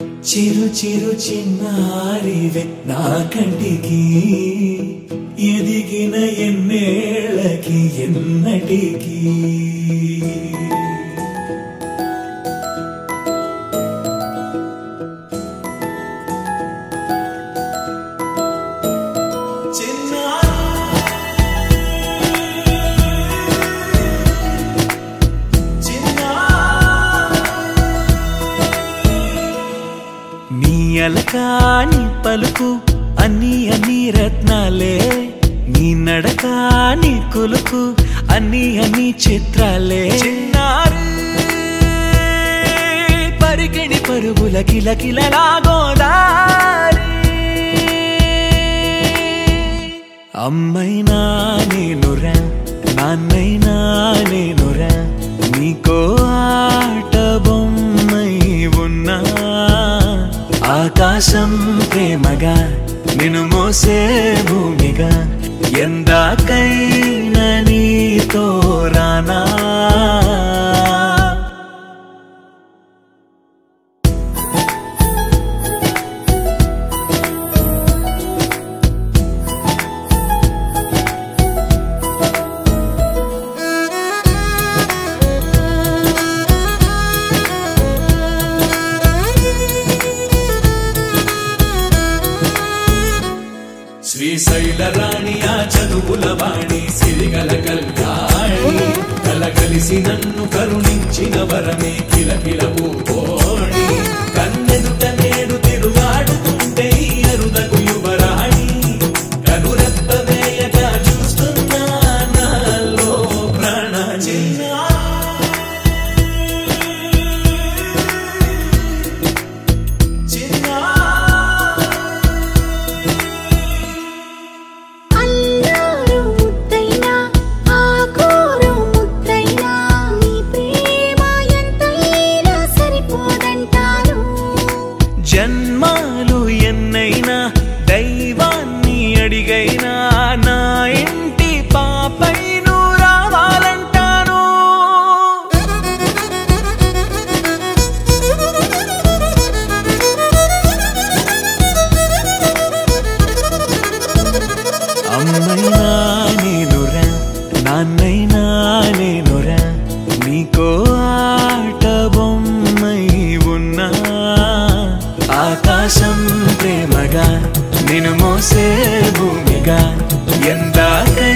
చిరు చిరు చిన్నారివే నా కంటికి ఎదిగిన ఎన్నేళ్ళకి ఎన్నటికి అలకాని పలుకు అన్ని అన్ని రత్నాలే నీ నడకాని కులుకు అన్ని అన్ని చిత్రాలే చిన్నారి పరికిణి పరుగుల కిలకిలలాగోదారి అమ్మైనా నేనురా నాన్నైనా నేనురా నీకో ఆట బొమ్మై ఉన్నా ఆకాశం ప్రేమగా నిన్ను మోసే భూమిగా ఎందాకైనా నీతో రానా శ్రీశైల రాణియా చదువుల వాణి సిరిగల కల్యాణి కలగలిసి నన్ను కరుణించిన వరమే కిలకిల పూకోణి కన్నెదుట నేడు తిరుగాడుతుంటే అరుదకు యువరాణి కనురెప్ప వేయక చూస్తున్నా నాలో ప్రాణ చిన్నా జన్మాలు ఎన్నైనా దైవాన్ని అడిగైనా నా ఇంటి పాపై నువ్వు రావాలంటాను అమ్మైనా నేనురా నాన్నైనా నేనురా నీకో ఆట బొమ్మై ఉన్నా ఆకాశం ప్రేమగా నిన్ను మోసే భూమిగా ఎందాకై